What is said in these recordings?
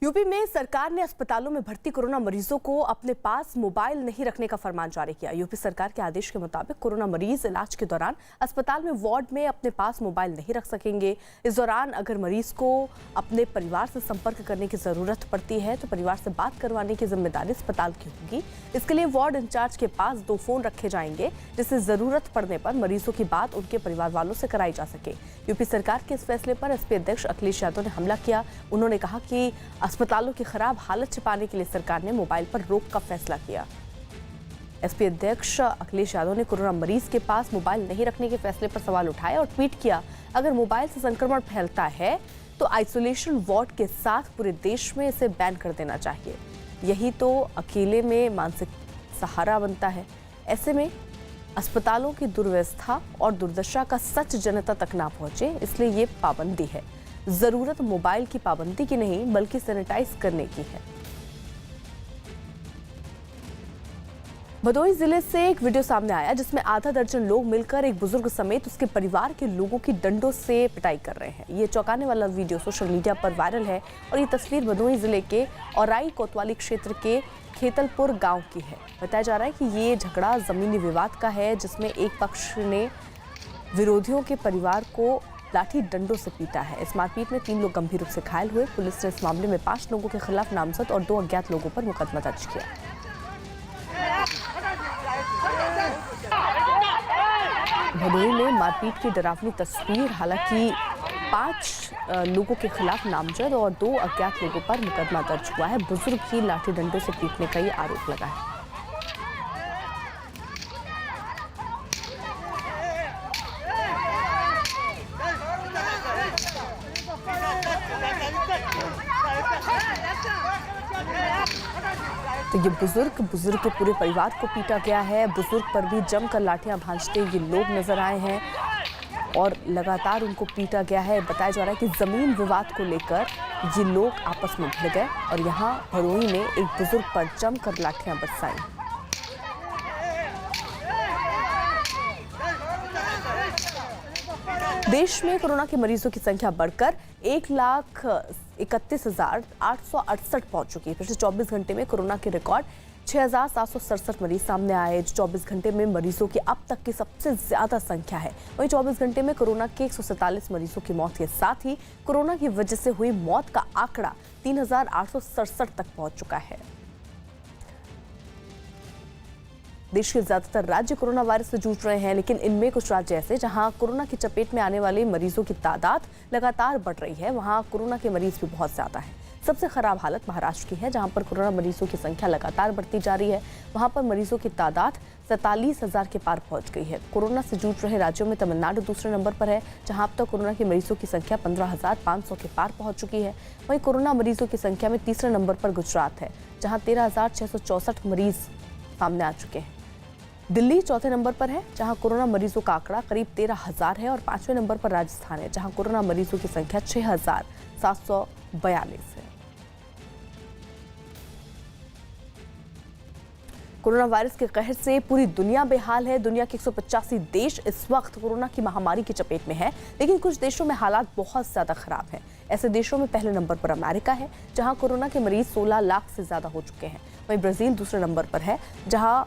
UP में सरकार ने अस्पतालों में भर्ती कोरोना मरीजों को अपने पास मोबाइल नहीं रखने का फरमान जारी किया। यूपी सरकार के आदेश के मुताबिक कोरोना मरीज इलाज के दौरान अस्पताल में वार्ड में अपने पास मोबाइल नहीं रख सकेंगे। इस दौरान अगर मरीज को अपने परिवार से संपर्क करने की जरूरत पड़ती है तो परिवार से बात करवाने की जिम्मेदारी अस्पताल की होगी। इसके लिए वार्ड इंचार्ज के पास 2 फोन रखे जाएंगे, जिससे जरूरत पड़ने पर मरीजों की बात उनके परिवार वालों से कराई जा सके। यूपी सरकार के इस फैसले पर एसपी अध्यक्ष अखिलेश यादव ने हमला किया। उन्होंने कहा कि अस्पतालों की खराब हालत छिपाने के लिए सरकार ने मोबाइल पर रोक का फैसला किया। एसपी अध्यक्ष अखिलेश यादव ने कोरोना मरीज के पास मोबाइल नहीं रखने के फैसले पर सवाल उठाए और ट्वीट किया, अगर मोबाइल से संक्रमण फैलता है तो आइसोलेशन वार्ड के साथ पूरे देश में इसे बैन कर देना चाहिए। यही तो अकेले में मानसिक सहारा बनता है। ऐसे में अस्पतालों की दुर्व्यवस्था और दुर्दशा का सच जनता तक ना पहुंचे, इसलिए ये पाबंदी है। जरूरत मोबाइल की पाबंदी की नहीं बल्कि सैनिटाइज करने की है। भदोही जिले से एक वीडियो सामने आया जिसमें आधा दर्जन लोग मिलकर एक बुजुर्ग समेत उसके परिवार के लोगों की डंडों से पिटाई कर रहे हैं। ये चौंकाने वाला वीडियो सोशल मीडिया पर वायरल है और ये तस्वीर भदोही जिले के औराई कोतवाली क्षेत्र के खेतलपुर गांव की है। बताया जा रहा है कि ये झगड़ा जमीनी विवाद का है, जिसमें एक पक्ष ने विरोधियों के परिवार को लाठी डंडों से पीटा है। इस मारपीट में 3 लोग गंभीर रूप से घायल हुए। पुलिस ने इस मामले में 5 लोगों के खिलाफ नामजद और 2 अज्ञात लोगों पर मुकदमा दर्ज किया। भदोही में मारपीट की डरावनी तस्वीर, हालांकि 5 लोगों के खिलाफ नामजद और 2 अज्ञात लोगों पर मुकदमा दर्ज हुआ है। बुजुर्ग की लाठी डंडों से पीटने का ये आरोप लगा है। तो ये बुजुर्ग के पूरे परिवार को पीटा गया है। बुजुर्ग पर भी जमकर लाठियां भांजते ये लोग नजर आए हैं और लगातार उनको पीटा गया है। बताया जा रहा है कि जमीन विवाद को लेकर ये लोग आपस में भिड़ गए और यहाँ भदोही में एक बुजुर्ग पर जमकर लाठियां बरसाई। देश में कोरोना के मरीजों की संख्या बढ़कर 1,31,868 पहुंच चुकी है। पिछले 24 घंटे में कोरोना के रिकॉर्ड 6,767 मरीज सामने आए, जो 24 घंटे में मरीजों की अब तक की सबसे ज्यादा संख्या है। वहीं 24 घंटे में कोरोना के 147 मरीजों की मौत के साथ ही कोरोना की वजह से हुई मौत का आंकड़ा 3,867 तक पहुंच चुका है। देश के ज्यादातर राज्य कोरोना वायरस से जूझ रहे हैं, लेकिन इनमें कुछ राज्य ऐसे जहां कोरोना की चपेट में आने वाले मरीजों की तादाद लगातार बढ़ रही है, वहां कोरोना के मरीज भी बहुत ज्यादा है। सबसे खराब हालत महाराष्ट्र की है, जहां पर कोरोना मरीजों की संख्या लगातार बढ़ती जा रही है। वहां पर मरीजों की तादाद 47,000 के पार पहुंच गई है। कोरोना से जूझ रहे राज्यों में तमिलनाडु दूसरे नंबर पर है, जहां अब तक कोरोना के मरीजों की संख्या 15,500 के पार पहुंच चुकी है। वहीं कोरोना मरीजों की संख्या में तीसरे नंबर पर गुजरात है, जहां 13,664 मरीज सामने आ चुके हैं। दिल्ली चौथे नंबर पर है, जहां कोरोना मरीजों का आंकड़ा करीब 13,000 है और 5वें नंबर पर राजस्थान है, जहां कोरोना मरीजों की संख्या 6,742 है। कोरोना वायरस के कहर से पूरी दुनिया बेहाल है। दुनिया के 185 देश इस वक्त कोरोना की महामारी की चपेट में है, लेकिन कुछ देशों में हालात बहुत ज्यादा खराब हैं। ऐसे देशों में पहले नंबर पर अमेरिका है, जहां कोरोना के मरीज 16 लाख से ज्यादा हो चुके हैं। वहीं ब्राजील दूसरे नंबर पर है, जहां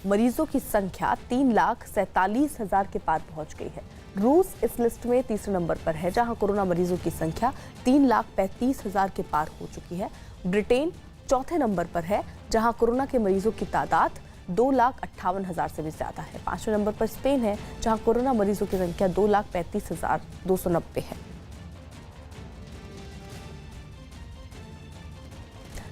मरीजों की संख्या 3,47,000 के पार पहुंच गई है। रूस इस लिस्ट में तीसरे नंबर पर है, जहां कोरोना मरीजों की संख्या 3,35,000 के पार हो चुकी है। ब्रिटेन चौथे नंबर पर है, जहां कोरोना के मरीजों की तादाद 2,58,000 से भी ज्यादा है। 5वें नंबर पर स्पेन है, जहां कोरोना मरीजों की संख्या 2,35,290 है।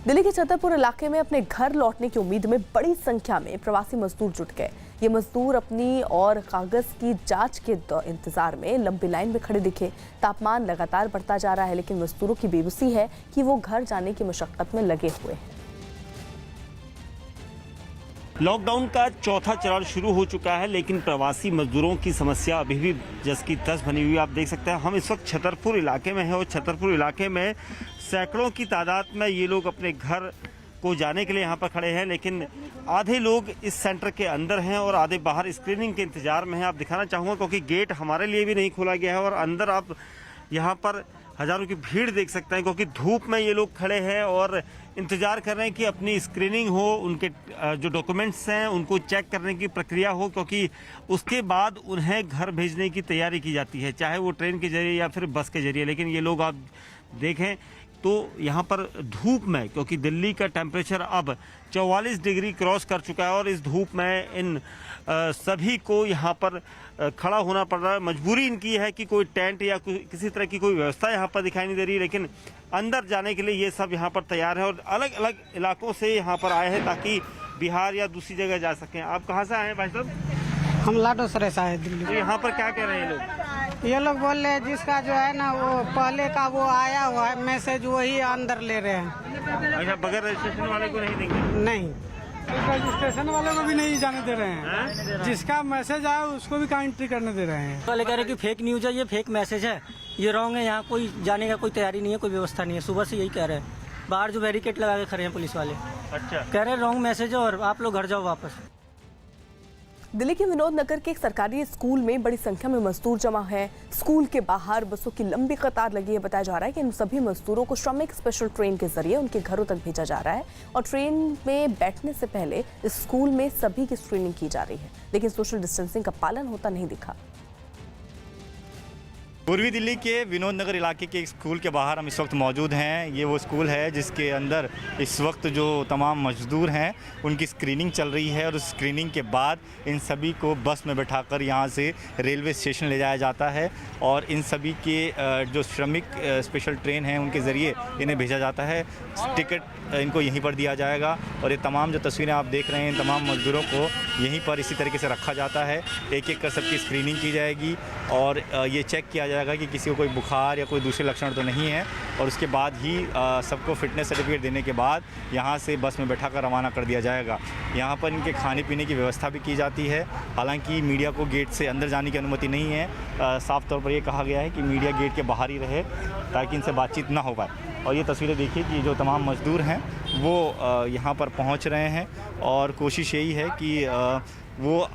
दिल्ली के छतरपुर इलाके में अपने घर लौटने की उम्मीद में बड़ी संख्या में प्रवासी मजदूर जुट गए। ये मजदूर अपनी और कागज की जांच के इंतजार में लंबी लाइन में खड़े दिखे। तापमान लगातार बढ़ता जा रहा है, लेकिन मजदूरों की बेबसी है कि वो घर जाने की मशक्कत में लगे हुए हैं। लॉकडाउन का चौथा चरण शुरू हो चुका है, लेकिन प्रवासी मजदूरों की समस्या अभी भी जस की तस बनी हुई। आप देख सकते हैं हम इस वक्त छतरपुर इलाके में हैं और छतरपुर इलाके में सैकड़ों की तादाद में ये लोग अपने घर को जाने के लिए यहाँ पर खड़े हैं, लेकिन आधे लोग इस सेंटर के अंदर हैं और आधे बाहर स्क्रीनिंग के इंतजार में हैं। आप दिखाना चाहूँगा क्योंकि गेट हमारे लिए भी नहीं खोला गया है और अंदर आप यहाँ पर हजारों की भीड़ देख सकते हैं, क्योंकि धूप में ये लोग खड़े हैं और इंतजार कर रहे हैं कि अपनी स्क्रीनिंग हो, उनके जो डॉक्यूमेंट्स हैं उनको चेक करने की प्रक्रिया हो, क्योंकि उसके बाद उन्हें घर भेजने की तैयारी की जाती है, चाहे वो ट्रेन के जरिए या फिर बस के जरिए। लेकिन ये लोग आप देखें तो यहाँ पर धूप में, क्योंकि दिल्ली का टेम्परेचर अब 44 डिग्री क्रॉस कर चुका है और इस धूप में इन सभी को यहाँ पर खड़ा होना पड़ रहा है। मजबूरी इनकी है कि कोई टेंट या किसी तरह की कोई व्यवस्था यहाँ पर दिखाई नहीं दे रही, लेकिन अंदर जाने के लिए ये सब यहाँ पर तैयार है और अलग अलग इलाकों से यहाँ पर आए हैं ताकि बिहार या दूसरी जगह जा सकें। आप कहाँ से आए हैं भाई साहब? हम लाडोसरे से आए दिल्ली। तो यहाँ पर क्या कह रहे हैं लोग? ये लोग बोल रहे हैं जिसका जो है ना वो पहले का वो आया हुआ है मैसेज वही अंदर ले रहे हैं। अच्छा, बगैर रजिस्ट्रेशन वाले को नहीं देंगे? नहीं, रजिस्ट्रेशन वाले को भी नहीं जाने दे रहे हैं। जिसका मैसेज आया उसको भी कहाँ एंट्री करने दे रहे हैं। वाले कह रहे हैं कि फेक न्यूज है, ये फेक मैसेज है, ये रॉन्ग है, यहाँ कोई जाने का कोई तैयारी नहीं है, कोई व्यवस्था नहीं है। सुबह से यही कह रहे हैं, बाहर जो बैरिकेड लगा के खड़े हैं पुलिस वाले। अच्छा, कह रहे हैं रॉन्ग मैसेज है और आप लोग घर जाओ वापस। दिल्ली के विनोद नगर के एक सरकारी स्कूल में बड़ी संख्या में मजदूर जमा हैं। स्कूल के बाहर बसों की लंबी कतार लगी है। बताया जा रहा है कि इन सभी मजदूरों को श्रमिक स्पेशल ट्रेन के जरिए उनके घरों तक भेजा जा रहा है और ट्रेन में बैठने से पहले इस स्कूल में सभी की स्क्रीनिंग की जा रही है, लेकिन सोशल डिस्टेंसिंग का पालन होता नहीं दिखा। पूर्वी दिल्ली के विनोद नगर इलाके के एक स्कूल के बाहर हम इस वक्त मौजूद हैं। ये वो स्कूल है जिसके अंदर इस वक्त जो तमाम मजदूर हैं उनकी स्क्रीनिंग चल रही है और उस स्क्रीनिंग के बाद इन सभी को बस में बैठाकर यहाँ से रेलवे स्टेशन ले जाया जाता है और इन सभी के जो श्रमिक स्पेशल ट्रेन हैं उनके ज़रिए इन्हें भेजा जाता है। टिकट इनको यहीं पर दिया जाएगा और ये तमाम जो तस्वीरें आप देख रहे हैं तमाम मजदूरों को यहीं पर इसी तरीके से रखा जाता है। एक एक कर सबकी स्क्रीनिंग की जाएगी और ये चेक किया जाएगा कि किसी को कोई बुखार या कोई दूसरे लक्षण तो नहीं है और उसके बाद ही सबको फिटनेस सर्टिफिकेट देने के बाद यहाँ से बस में बैठाकर रवाना कर दिया जाएगा। यहाँ पर इनके खाने पीने की व्यवस्था भी की जाती है। हालांकि मीडिया को गेट से अंदर जाने की अनुमति नहीं है। साफ तौर पर ये कहा गया है कि मीडिया गेट के बाहर ही रहे ताकि इनसे बातचीत ना हो पाए। और ये तस्वीरें देखिए कि जो तमाम मजदूर हैं वो यहाँ पर पहुँच रहे हैं और कोशिश यही है कि वो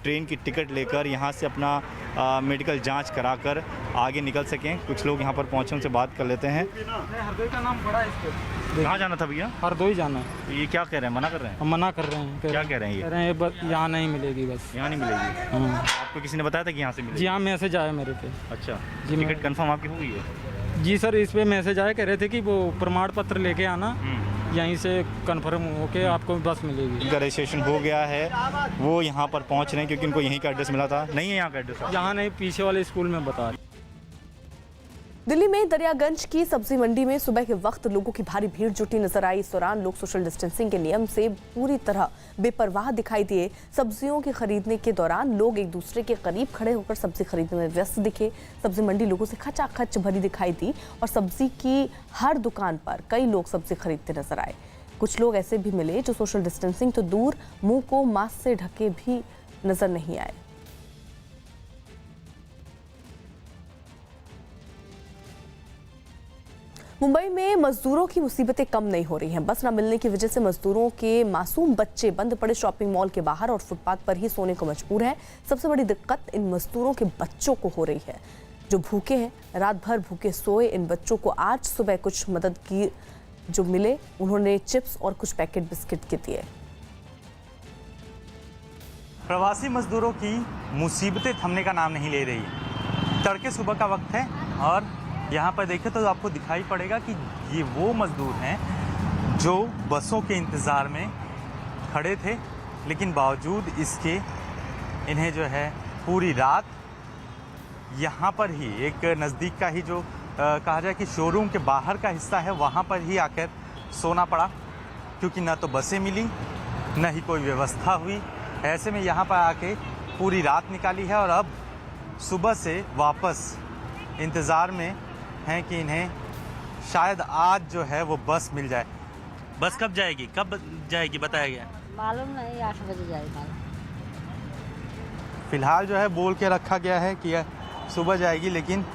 ट्रेन की टिकट लेकर यहाँ से अपना मेडिकल जांच कराकर आगे निकल सकें। कुछ लोग यहाँ पर पहुँचे, उनसे बात कर लेते हैं। हरदोई का नाम पड़ा इस पे। कहाँ जाना था भैया? हरदोई जाना है। ये क्या कह रहे हैं, मना कर रहे हैं? हम मना कर रहे हैं। क्या कह रहे हैं ये? कह रहे हैं बस यहाँ नहीं मिलेगी, बस यहाँ नहीं मिलेगी। हाँ। आपको किसी ने बताया था कि यहाँ से मिलेगी? जी हाँ, मैसेज आया मेरे पे। अच्छा जी, टिकट कंफर्म आपकी हो गई है? जी सर, इस पे मैसेज आया, कह रहे थे कि वो प्रमाण पत्र लेके आना, यहीं से कंफर्म होके आपको बस मिलेगी। इनका रजिस्ट्रेशन हो गया है, वो यहाँ पर पहुँच रहे हैं क्योंकि इनको यहीं का एड्रेस मिला था। नहीं है यहाँ का एड्रेस? यहाँ नहीं, पीछे वाले स्कूल में बता रहे। दिल्ली में दरियागंज की सब्जी मंडी में सुबह के वक्त लोगों की भारी भीड़ जुटी नजर आई। इस दौरान लोग सोशल डिस्टेंसिंग के नियम से पूरी तरह बेपरवाह दिखाई दिए। सब्जियों के खरीदने के दौरान लोग एक दूसरे के करीब खड़े होकर सब्जी खरीदने में व्यस्त दिखे। सब्जी मंडी लोगों से खचाखच भरी दिखाई दी और सब्जी की हर दुकान पर कई लोग सब्जी खरीदते नजर आए। कुछ लोग ऐसे भी मिले जो सोशल डिस्टेंसिंग तो दूर, मुंह को मास्क से ढके भी नजर नहीं आए। मुंबई में मजदूरों की मुसीबतें कम नहीं हो रही हैं। बस न मिलने की वजह से मजदूरों के मासूम बच्चे बंद पड़े शॉपिंग मॉल के बाहर और फुटपाथ पर ही सोने को मजबूर हैं। सबसे बड़ी दिक्कत इन मजदूरों के बच्चों को हो रही है जो भूखे हैं। रात भर भूखे सोए इन बच्चों को आज सुबह कुछ मदद की जो मिले, उन्होंने चिप्स और कुछ पैकेट बिस्किट के दिए। प्रवासी मजदूरों की मुसीबतें थमने का नाम नहीं ले रही। तड़के सुबह का वक्त है और यहाँ पर देखें तो आपको दिखाई पड़ेगा कि ये वो मजदूर हैं जो बसों के इंतज़ार में खड़े थे, लेकिन बावजूद इसके इन्हें जो है पूरी रात यहाँ पर ही एक नज़दीक का ही जो कहा जाए कि शोरूम के बाहर का हिस्सा है वहाँ पर ही आकर सोना पड़ा, क्योंकि ना तो बसें मिली न ही कोई व्यवस्था हुई। ऐसे में यहाँ पर आके पूरी रात निकाली है और अब सुबह से वापस इंतज़ार में हैं कि इन्हें शायद आज जो है वो बस मिल जाए। बस कब जाएगी, कब जाएगी बताया गया? मालूम नहीं, 8 बजे जाएगी। फ़िलहाल जो है बोल के रखा गया है कि सुबह जाएगी, लेकिन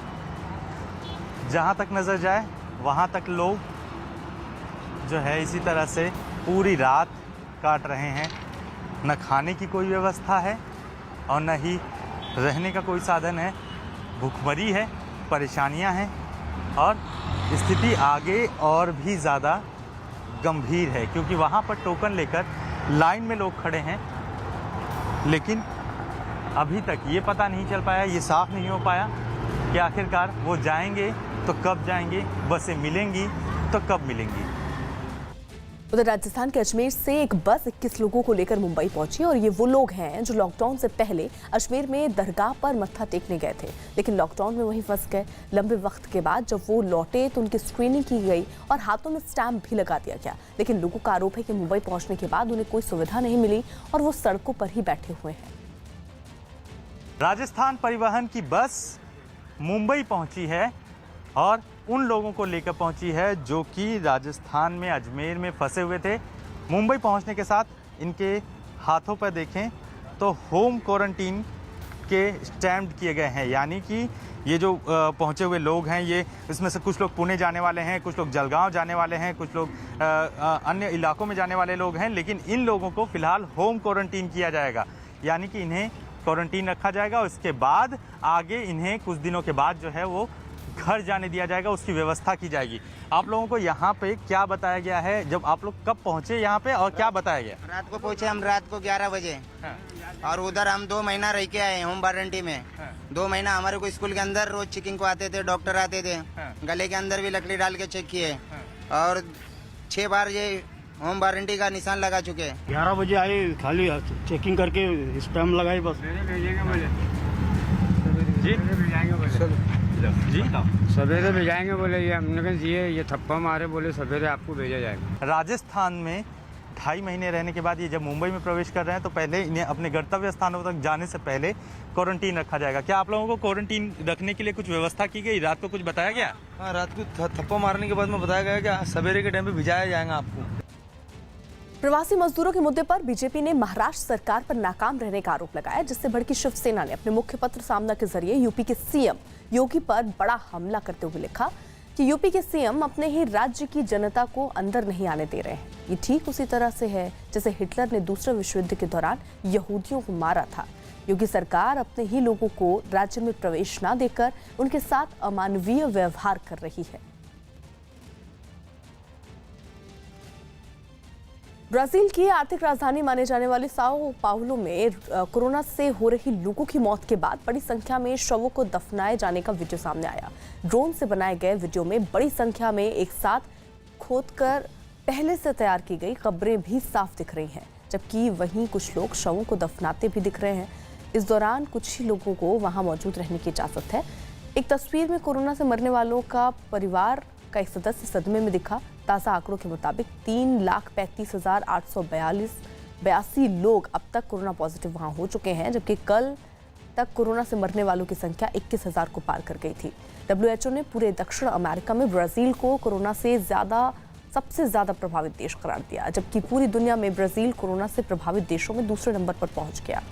जहाँ तक नज़र जाए वहाँ तक लोग जो है इसी तरह से पूरी रात काट रहे हैं। न खाने की कोई व्यवस्था है और न ही रहने का कोई साधन है। भूखमरी है, परेशानियां हैं। और स्थिति आगे और भी ज़्यादा गंभीर है, क्योंकि वहाँ पर टोकन लेकर लाइन में लोग खड़े हैं, लेकिन अभी तक ये पता नहीं चल पाया, ये साफ नहीं हो पाया कि आखिरकार वो जाएंगे तो कब जाएंगे, बसें मिलेंगी तो कब मिलेंगी। उधर राजस्थान के अजमेर से एक बस 21 लोगों को लेकर मुंबई पहुंची और ये वो लोग हैं जो लॉकडाउन से पहले अजमेर में दरगाह पर मत्था टेकने गए थे, लेकिन लॉकडाउन में वहीं फंस गए। लंबे वक्त के बाद जब वो लौटे तो उनकी स्क्रीनिंग की गई और हाथों में स्टैंप भी लगा दिया गया, लेकिन लोगों का आरोप है कि मुंबई पहुंचने के बाद उन्हें कोई सुविधा नहीं मिली और वो सड़कों पर ही बैठे हुए हैं। राजस्थान परिवहन की बस मुंबई पहुंची है और उन लोगों को लेकर पहुंची है जो कि राजस्थान में अजमेर में फंसे हुए थे। मुंबई पहुंचने के साथ इनके हाथों पर देखें तो होम क्वारंटीन के स्टैम्प किए गए हैं, यानी कि ये जो पहुंचे हुए लोग हैं, ये इसमें से कुछ लोग पुणे जाने वाले हैं, कुछ लोग जलगांव जाने वाले हैं, कुछ लोग अन्य इलाकों में जाने वाले लोग हैं, लेकिन इन लोगों को फिलहाल होम क्वारंटीन किया जाएगा, यानी कि इन्हें क्वारंटीन रखा जाएगा। उसके बाद आगे इन्हें कुछ दिनों के बाद जो है वो घर जाने दिया जाएगा, उसकी व्यवस्था की जाएगी। आप लोगों को यहाँ पे क्या बताया गया है, जब आप लोग कब पहुँचे यहाँ पे और क्या बताया गया? रात को पहुँचे हम, रात को 11 बजे। और उधर हम 2 महीना रह के आए होम वारंटी में। 2 महीना हमारे को स्कूल के अंदर रोज चेकिंग को आते थे, डॉक्टर आते थे, गले के अंदर भी लकड़ी डाल के चेक किए और 6 बार ये होम वारंटी का निशान लगा चुके। 11 बजे आए, खाली चेकिंग करके स्टैम्प लगाई बस। जी सवेरे भेजाएंगे बोले, ये हमने कहा ये थप्पा मारे, बोले सवेरे आपको भेजा जाएगा। राजस्थान में 2.5 महीने रहने के बाद ये जब मुंबई में प्रवेश कर रहे हैं तो पहले इन्हें अपने गंतव्य स्थानों तक जाने से पहले क्वारंटीन रखा जाएगा। क्या आप लोगों को क्वारंटीन रखने के लिए कुछ व्यवस्था की गई? रात को कुछ बताया गया? हाँ, रात को थप्पा मारने के बाद में बताया गया कि सवेरे के टाइम पे भिजाया जाएगा आपको। प्रवासी मजदूरों के मुद्दे पर बीजेपी ने महाराष्ट्र सरकार पर नाकाम रहने का आरोप लगाया, जिससे भड़की शिवसेना ने अपने मुख्य पत्र सामना के जरिए यूपी के सीएम योगी पर बड़ा हमला करते हुए लिखा कि यूपी के सीएम अपने ही राज्य की जनता को अंदर नहीं आने दे रहे हैं। ये ठीक उसी तरह से है जैसे हिटलर ने दूसरे विश्व युद्ध के दौरान यहूदियों को मारा था। योगी सरकार अपने ही लोगों को राज्य में प्रवेश न देकर उनके साथ अमानवीय व्यवहार कर रही है। ब्राजील की आर्थिक राजधानी माने जाने वाले साओ पाउलो में कोरोना से हो रही लोगों की मौत के बाद बड़ी संख्या में शवों को दफनाए जाने का वीडियो सामने आया। ड्रोन से बनाए गए वीडियो में बड़ी संख्या में एक साथ खोदकर पहले से तैयार की गई कब्रें भी साफ दिख रही हैं, जबकि वहीं कुछ लोग शवों को दफनाते भी दिख रहे हैं। इस दौरान कुछ ही लोगों को वहां मौजूद रहने की इजाजत है। एक तस्वीर में कोरोना से मरने वालों का परिवार का एक सदस्य सदमे में दिखा। ताज़ा आंकड़ों के मुताबिक 3,35,882 लोग अब तक कोरोना पॉजिटिव वहां हो चुके हैं, जबकि कल तक कोरोना से मरने वालों की संख्या 21,000 को पार कर गई थी। WHO ने पूरे दक्षिण अमेरिका में ब्राजील को कोरोना से सबसे ज्यादा प्रभावित देश करार दिया, जबकि पूरी दुनिया में ब्राजील कोरोना से प्रभावित देशों में दूसरे नंबर पर पहुंच गया।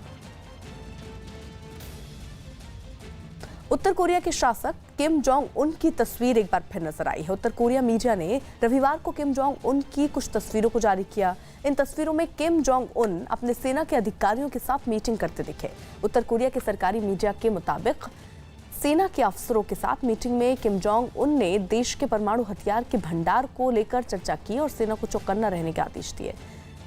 उत्तर कोरिया के शासक किम जोंग उन की तस्वीर एक बार फिर नजर आई है। उत्तर कोरिया मीडिया ने रविवार को किम जोंग उन की कुछ तस्वीरों को जारी किया। इन तस्वीरों में किम जोंग उन अपने सेना के अधिकारियों के साथ मीटिंग करते दिखे। उत्तर कोरिया के सरकारी मीडिया के मुताबिक सेना के अफसरों के साथ मीटिंग में किम जोंग उन ने देश के परमाणु हथियार के भंडार को लेकर चर्चा की और सेना को चौकन्ना रहने के आदेश दिए।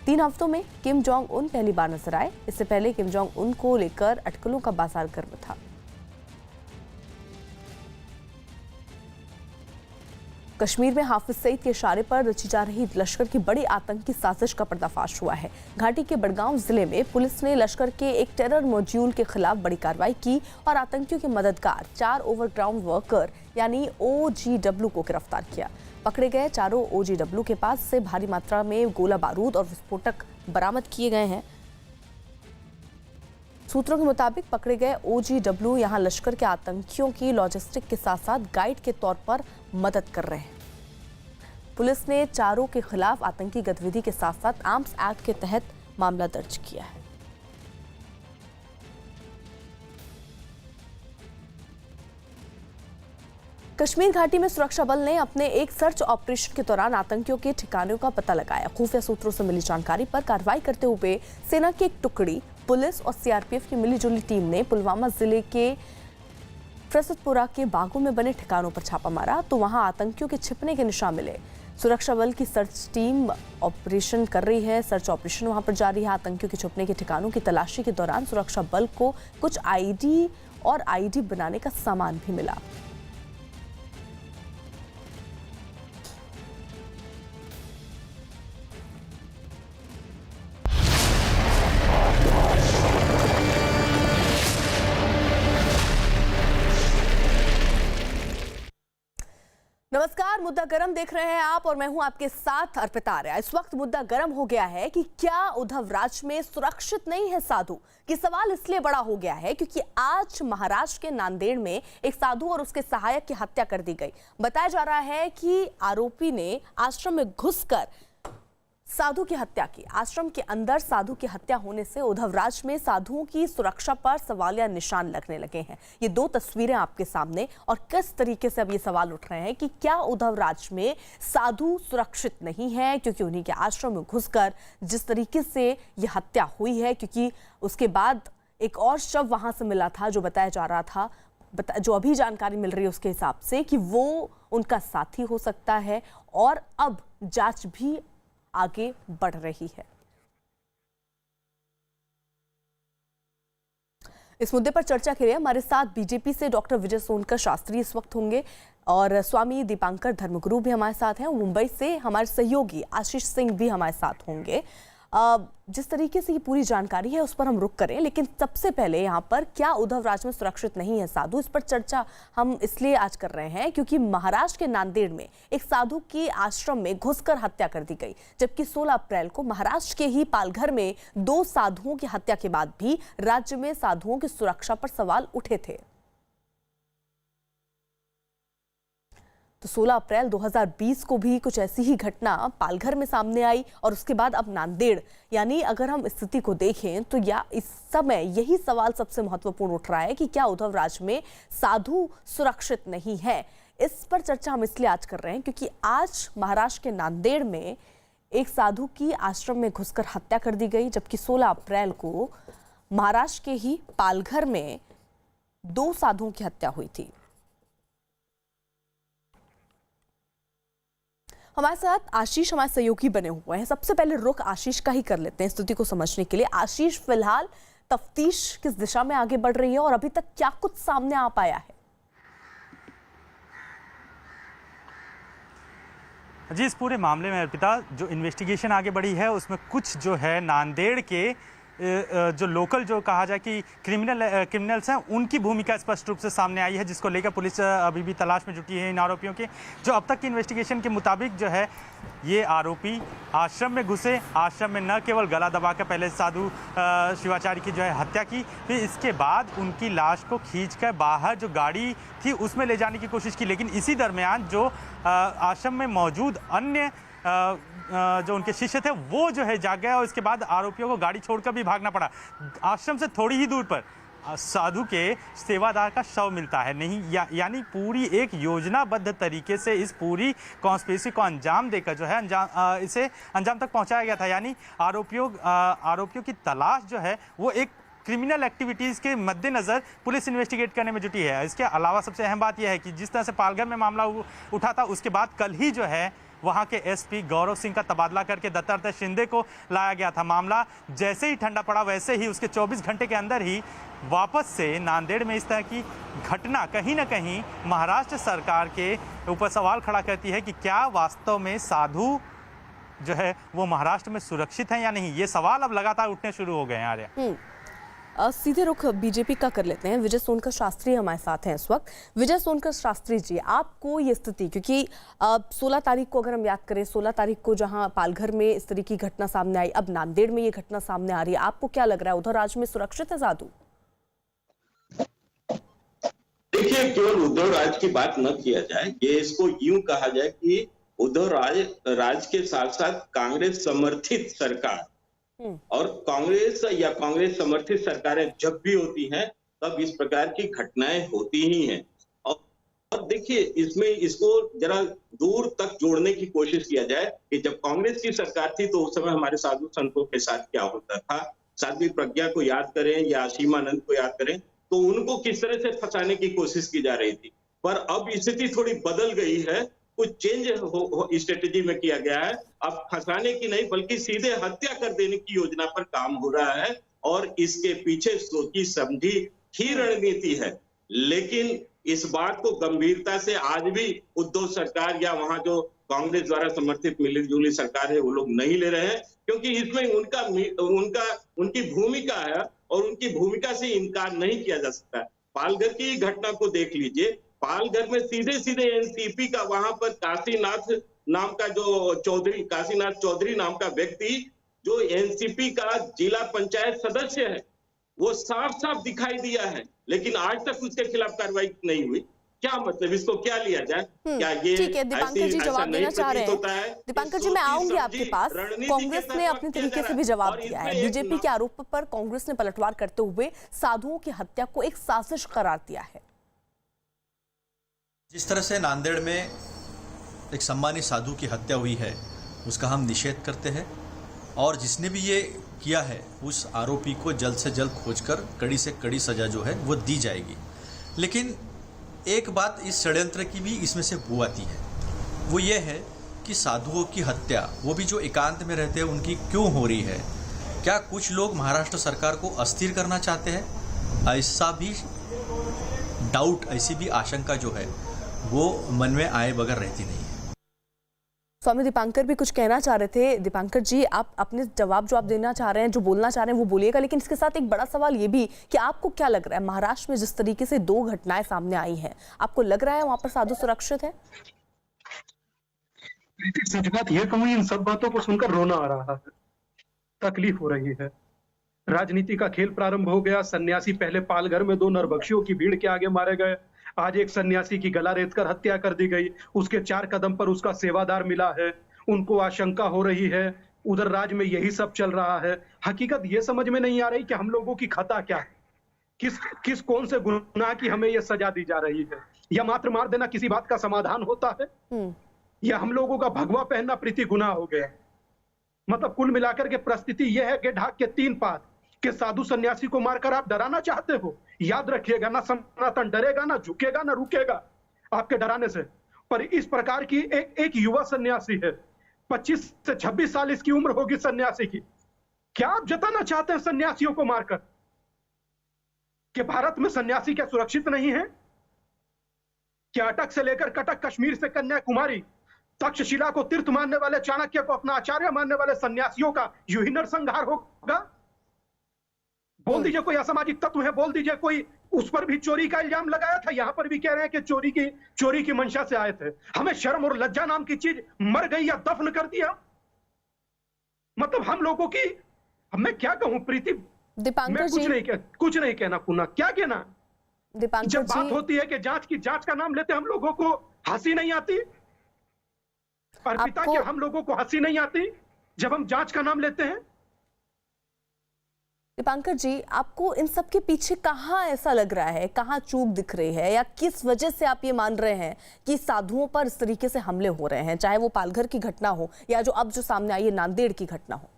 3 हफ्तों में किम जोंग उन पहली बार नजर आए। इससे पहले किम जोंग उन को लेकर अटकलों का बाजार गर्म था। कश्मीर में हाफिज सईद के इशारे पर रची जा रही लश्कर की बड़ी आतंकी साजिश का पर्दाफाश हुआ है। घाटी के बड़गांव जिले में पुलिस ने लश्कर के एक टेरर मॉड्यूल के खिलाफ बड़ी कार्रवाई की और आतंकियों के मददगार 4 ओवरग्राउंड वर्कर यानी OGW को गिरफ्तार किया। पकड़े गए चारों OGW के पास से भारी मात्रा में गोला बारूद और विस्फोटक बरामद किए गए हैं। सूत्रों के मुताबिक पकड़े गए OGW यहां लश्कर के आतंकियों की लॉजिस्टिक के साथ साथ गाइड के तौर पर मदद कर रहे हैं। पुलिस ने चारों के खिलाफ आतंकी गतिविधि के साथ साथ आर्म्स एक्ट के तहत मामला दर्ज किया है। कश्मीर घाटी में सुरक्षा बल ने अपने एक सर्च ऑपरेशन के दौरान आतंकियों के ठिकानों का पता लगाया। खुफिया सूत्रों से मिली जानकारी पर कार्रवाई करते हुए सेना की एक टुकड़ी, पुलिस और CRPF की मिलीजुली टीम ने पुलवामा जिले के प्रस्तुतपुरा के बागों में बने ठिकानों पर छापा मारा तो वहां आतंकियों के छिपने के निशान मिले। सुरक्षा बल की सर्च टीम ऑपरेशन कर रही है। सर्च ऑपरेशन वहां पर जारी है। आतंकियों के छुपने के ठिकानों की तलाशी के दौरान सुरक्षा बल को कुछ आईडी और आईडी बनाने का सामान भी मिला। नमस्कार, मुद्दा गरम देख रहे हैं आप और मैं हूं आपके साथ अर्पिता आर्या। इस वक्त मुद्दा गरम हो गया है कि क्या उद्धव राज में सुरक्षित नहीं है साधु कि सवाल इसलिए बड़ा हो गया है क्योंकि आज महाराष्ट्र के नांदेड़ में एक साधु और उसके सहायक की हत्या कर दी गई। बताया जा रहा है कि आरोपी ने आश्रम में घुसकर साधु की हत्या की। आश्रम के अंदर साधु की हत्या होने से उद्धव राज में साधुओं की सुरक्षा पर सवालिया निशान लगने लगे हैं। ये दो तस्वीरें आपके सामने और किस तरीके से अब ये सवाल उठ रहे हैं कि क्या उद्धव राज में साधु सुरक्षित नहीं है क्योंकि उन्हीं के आश्रम में घुसकर जिस तरीके से ये हत्या हुई है, क्योंकि उसके बाद एक और शव वहां से मिला था जो बताया जा रहा था, जो अभी जानकारी मिल रही है उसके हिसाब से कि वो उनका साथी हो सकता है और अब जांच भी आगे बढ़ रही है। इस मुद्दे पर चर्चा के लिए हमारे साथ बीजेपी से डॉक्टर विजय सोनकर शास्त्री इस वक्त होंगे और स्वामी दीपांकर धर्मगुरु भी हमारे साथ हैं। मुंबई से हमारे सहयोगी आशीष सिंह भी हमारे साथ होंगे। जिस तरीके से ये पूरी जानकारी है उस पर हम रुक करें, लेकिन सबसे पहले यहाँ पर क्या उद्धव राज में सुरक्षित नहीं है साधु, इस पर चर्चा हम इसलिए आज कर रहे हैं क्योंकि महाराष्ट्र के नांदेड़ में एक साधु की आश्रम में घुसकर हत्या कर दी गई, जबकि 16 अप्रैल को महाराष्ट्र के ही पालघर में 2 साधुओं की हत्या के बाद भी राज्य में साधुओं की सुरक्षा पर सवाल उठे थे। तो 16 अप्रैल 2020 को भी कुछ ऐसी ही घटना पालघर में सामने आई और उसके बाद अब नांदेड़, यानी अगर हम स्थिति को देखें तो या इस समय यही सवाल सबसे महत्वपूर्ण उठ रहा है कि क्या उद्धव राज में साधु सुरक्षित नहीं है। इस पर चर्चा हम इसलिए आज कर रहे हैं क्योंकि आज महाराष्ट्र के नांदेड़ में एक साधु की आश्रम में घुसकर हत्या कर दी गई, जबकि 16 अप्रैल को महाराष्ट्र के ही पालघर में 2 साधुओं की हत्या हुई थी। हमारे साथ आशीष हमारे सहयोगी बने हुए हैं। सबसे पहले रुख आशीष का ही कर लेते हैं स्थिति को समझने के लिए। आशीष, फिलहाल तफ्तीश किस दिशा में आगे बढ़ रही है और अभी तक क्या कुछ सामने आ पाया है? जी, इस पूरे मामले में अर्पिता जो इन्वेस्टिगेशन आगे बढ़ी है उसमें कुछ जो है नांदेड़ के जो लोकल जो कहा जाए कि क्रिमिनल्स हैं उनकी भूमिका स्पष्ट रूप से सामने आई है, जिसको लेकर पुलिस अभी भी तलाश में जुटी है इन आरोपियों के। जो अब तक की इन्वेस्टिगेशन के मुताबिक जो है ये आरोपी आश्रम में घुसे, आश्रम में न केवल गला दबाकर पहले साधु शिवाचार्य की जो है हत्या की, फिर इसके बाद उनकी लाश को खींचकर बाहर जो गाड़ी थी उसमें ले जाने की कोशिश की, लेकिन इसी दरमियान जो आश्रम में मौजूद अन्य जो उनके शिष्य थे वो जो है जाग गया और इसके बाद आरोपियों को गाड़ी छोड़कर भी भागना पड़ा। आश्रम से थोड़ी ही दूर पर साधु के सेवादार का शव मिलता है नहीं, यानी पूरी एक योजनाबद्ध तरीके से इस पूरी कॉन्स्पिरेसी को अंजाम देकर जो है इसे अंजाम तक पहुंचाया गया था। यानी आरोपियों की तलाश जो है वो एक क्रिमिनल एक्टिविटीज़ के मद्देनज़र पुलिस इन्वेस्टिगेट करने में जुटी है। इसके अलावा सबसे अहम बात यह है कि जिस तरह से पालघर में मामला उठा था उसके बाद कल ही जो है वहां के एसपी गौरव सिंह का तबादला करके दत्तात्रेय शिंदे को लाया गया था। मामला जैसे ही ठंडा पड़ा वैसे ही उसके 24 घंटे के अंदर ही वापस से नांदेड़ में इस तरह की घटना कहीं ना कहीं महाराष्ट्र सरकार के ऊपर सवाल खड़ा करती है कि क्या वास्तव में साधु जो है वो महाराष्ट्र में सुरक्षित हैं या नहीं। ये सवाल अब लगातार उठने शुरू हो गए हैं। आर्या, सीधे रुख बीजेपी का कर लेते हैं। विजय सोनकर शास्त्री हमारे साथ हैं इस वक्त। विजय सोनकर शास्त्री जी, आपको ये स्थिति, क्योंकि 16 तारीख को अगर हम याद करें, 16 तारीख को जहां पालघर में इस तरह की घटना सामने आई, अब नांदेड़ में ये घटना सामने आ रही है, आपको क्या लग रहा है, उद्धव राज में सुरक्षित है साधु? देखिए, केवल उद्धव राज की बात न किया जाए, ये इसको यूं कहा जाए कि उद्धव राज के साथ साथ कांग्रेस समर्थित सरकार और कांग्रेस या कांग्रेस समर्थित सरकारें जब भी होती हैं तब इस प्रकार की घटनाएं होती ही हैं। और देखिए, इसमें इसको जरा दूर तक जोड़ने की कोशिश किया जाए कि जब कांग्रेस की सरकार थी तो उस समय हमारे साधु संतों के साथ क्या होता था। साध्वी प्रज्ञा को याद करें या सीमानंद को याद करें, तो उनको किस तरह से फंसाने की कोशिश की जा रही थी। पर अब स्थिति थोड़ी बदल गई है, कुछ चेंज स्ट्रेटेजी में किया गया है। अब फंसाने की नहीं बल्कि सीधे हत्या कर देने की योजना पर काम हो रहा है और इसके पीछे सोची समझी ही रणनीति है। लेकिन इस बात को गंभीरता से आज भी उद्धव सरकार या वहां जो कांग्रेस द्वारा समर्थित मिली जुली सरकार है वो लोग नहीं ले रहे हैं, क्योंकि इसमें उनकी भूमिका है और उनकी भूमिका से इनकार नहीं किया जा सकता। पालघर की घटना को देख लीजिए, पालघर में सीधे सीधे एनसीपी का वहां पर काशीनाथ चौधरी नाम का व्यक्ति जो एनसीपी का जिला पंचायत सदस्य है, वो साफ साफ दिखाई दिया है, लेकिन आज तक उसके खिलाफ कार्रवाई नहीं हुई। क्या मतलब, इसको क्या लिया जाए? क्या ये ठीक है, दीपांकर जी जवाब देना चाह रहे हैं। दीपांकर जी, मैं आऊंगी आपके पास। कांग्रेस ने अपने तरीके से भी जवाब दिया है। बीजेपी के आरोप पर कांग्रेस ने पलटवार करते हुए साधुओं की हत्या को एक साजिश करार दिया है। जिस तरह से नांदेड़ में एक सम्मानित साधु की हत्या हुई है उसका हम निषेध करते हैं और जिसने भी ये किया है उस आरोपी को जल्द से जल्द खोजकर कड़ी से कड़ी सजा जो है वो दी जाएगी। लेकिन एक बात इस षड्यंत्र की भी इसमें से बू आती है, वो ये है कि साधुओं की हत्या, वो भी जो एकांत में रहते हैं, उनकी क्यों हो रही है? क्या कुछ लोग महाराष्ट्र सरकार को अस्थिर करना चाहते हैं? ऐसा भी डाउट, ऐसी भी आशंका जो है वो मन में आए बगैर रहती नहीं है। स्वामी दीपांकर भी कुछ कहना चाह रहे थे। दीपांकर जी, आप अपने जवाब जो आप देना चाह रहे हैं, जो बोलना चाह रहे हैं वो बोलिएगा, लेकिन इसके साथ एक बड़ा सवाल ये भी कि आपको क्या लग रहा है, महाराष्ट्र में जिस तरीके से 2 घटनाएं सामने आई हैं, आपको लग रहा है वहां पर साधु सुरक्षित है? सच बात ये कहूँ, इन सब बातों को सुनकर रोना आ रहा है, तकलीफ हो रही है। राजनीति का खेल प्रारंभ हो गया। सन्यासी पहले पालघर में 2 नरभक्षियों की भीड़ के आगे मारे गए, आज एक सन्यासी की गला रेतकर हत्या कर दी गई, उसके 4 कदम पर उसका सेवादार मिला है, उनको आशंका हो रही है। उधर राज्य में यही सब चल रहा है। हकीकत ये समझ में नहीं आ रही कि हम लोगों की खता क्या है, किस कौन से गुनाह की हमें ये सजा दी जा रही है। या मात्र मार देना किसी बात का समाधान होता है, या हम लोगों का भगवा पहनना प्रीति गुनाह हो गया। मतलब कुल मिलाकर के परिस्थिति यह है कि ढाक के 3 पात कि साधु सन्यासी को मारकर आप डराना चाहते हो। याद रखिएगा, ना सनातन डरेगा, ना झुकेगा, ना रुकेगा आपके डराने से। पर इस प्रकार की एक युवा सन्यासी है, 25 से 26 साल इसकी उम्र होगी सन्यासी की। क्या आप जताना चाहते हैं सन्यासियों को मारकर कि भारत में सन्यासी क्या सुरक्षित नहीं है? क्या अटक से लेकर कटक, कश्मीर से कन्याकुमारी, तक्षशिला को तीर्थ मानने वाले, चाणक्य को अपना आचार्य मानने वाले सन्यासियों का यूं ही नरसंहार होगा? बोल दीजिए कोई असामाजिक तत्व है, बोल दीजिए कोई उस पर भी चोरी का इल्जाम लगाया था। यहां पर भी कह रहे हैं कि चोरी की मंशा से आए थे। हमें शर्म और लज्जा नाम की चीज मर गई या दफन कर दिया। मतलब हम लोगों की, मैं क्या कहूं प्रीति, दीपांकर जी, कुछ नहीं कहना पुनः, क्या कहना। दीपांकर जब बात होती है कि जांच का नाम लेते हम लोगों को हंसी नहीं आती। अर्पिता, क्या हम लोगों को हंसी नहीं आती जब हम जांच का नाम लेते हैं? दीपांकर जी, आपको इन सब के पीछे कहाँ ऐसा लग रहा है, कहाँ चूक दिख रही है, या किस वजह से आप ये मान रहे हैं कि साधुओं पर इस तरीके से हमले हो रहे हैं, चाहे वो पालघर की घटना हो या जो अब जो सामने आई है नांदेड़ की घटना हो?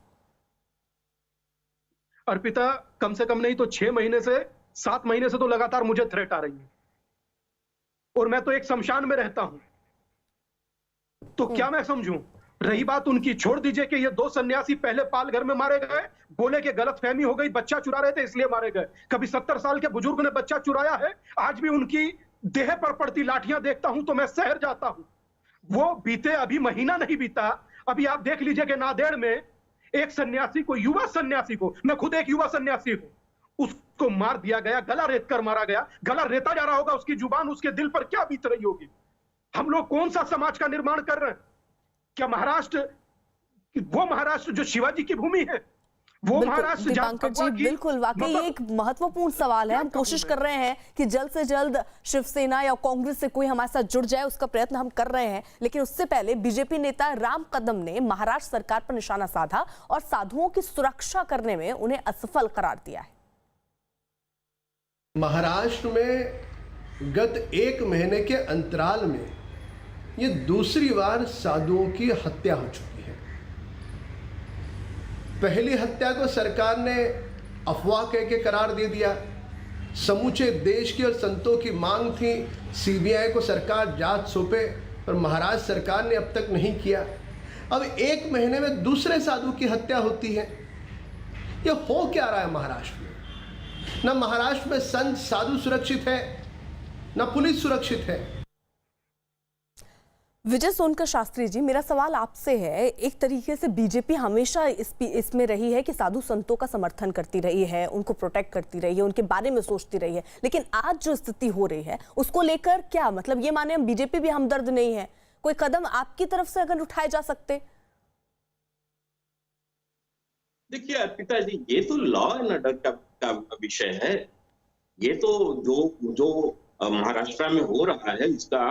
अर्पिता, कम से कम नहीं तो 6 महीने से 7 महीने से तो लगातार मुझे थ्रेट आ रही है, और मैं तो एक शमशान में रहता हूं, तो क्या मैं समझूं? रही बात उनकी, छोड़ दीजिए कि ये 2 सन्यासी पहले पालघर में मारे गए, बोले कि गलतफहमी हो गई, बच्चा चुरा रहे थे इसलिए मारे गए। कभी 70 साल के बुजुर्ग ने बच्चा चुराया है? आज भी उनकी देह पर पड़ती लाठियां देखता हूं तो मैं शहर जाता हूं। वो बीते अभी महीना नहीं बीता, अभी आप देख लीजिए कि नांदेड़ में एक सन्यासी को, युवा सन्यासी को, मैं खुद एक युवा सन्यासी हूं, उसको मार दिया गया, गला रेत कर मारा गया, गला रेता जा रहा होगा, उसकी जुबान, उसके दिल पर क्या बीत रही होगी। हम लोग कौन सा समाज का निर्माण कर रहे हैं? क्या महाराष्ट्र, वो महाराष्ट्र जो शिवाजी की भूमि है, वो महाराष्ट्र? दीपांकर जी, बिल्कुल, वाकई एक महत्वपूर्ण सवाल है। हम कोशिश कर रहे हैं कि जल्द से जल्द शिवसेना या कांग्रेस से कोई हमारे साथ जुड़ जाए, उसका प्रयत्न हम कर रहे हैं। लेकिन उससे पहले बीजेपी नेता राम कदम ने महाराष्ट्र सरकार पर निशाना साधा और साधुओं की सुरक्षा करने में उन्हें असफल करार दिया है। महाराष्ट्र में गत 1 महीने के अंतराल में ये दूसरी बार साधुओं की हत्या हो चुकी है। पहली हत्या को सरकार ने अफवाह कह के करार दे दिया, समूचे देश की और संतों की मांग थी सीबीआई को सरकार जांच सौंपे, पर महाराष्ट्र सरकार ने अब तक नहीं किया। अब 1 महीने में दूसरे साधु की हत्या होती है। ये हो क्या रहा है महाराष्ट्र में? ना महाराष्ट्र में संत साधु सुरक्षित है, ना पुलिस सुरक्षित है। विजय सोनकर शास्त्री जी, मेरा सवाल आपसे है, एक तरीके से बीजेपी हमेशा इसमें रही है कि साधु संतों का समर्थन करती रही है, उनको प्रोटेक्ट करती रही है, उनके बारे में सोचती रही है, लेकिन आज जो स्थिति हो रही है उसको लेकर क्या मतलब, ये माने हम बीजेपी भी हमदर्द नहीं है, कोई कदम आपकी तरफ से अगर उठाए जा सकते? देखिए अर्पिता जी, ये तो लॉ एंड ऑर्डर का विषय है। ये तो जो महाराष्ट्र में हो रहा है, इसका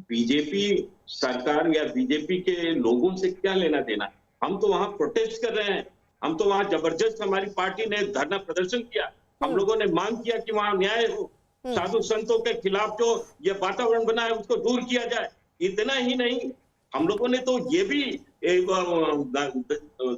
बीजेपी सरकार या बीजेपी के लोगों से क्या लेना देना? हम तो वहां प्रोटेस्ट कर रहे हैं, हम तो वहां जबरदस्त, हमारी पार्टी ने धरना प्रदर्शन किया, हम लोगों ने मांग किया कि वहां न्याय हो, साधु संतों के खिलाफ जो ये वातावरण बना है उसको दूर किया जाए। इतना ही नहीं, हम लोगों ने तो ये भी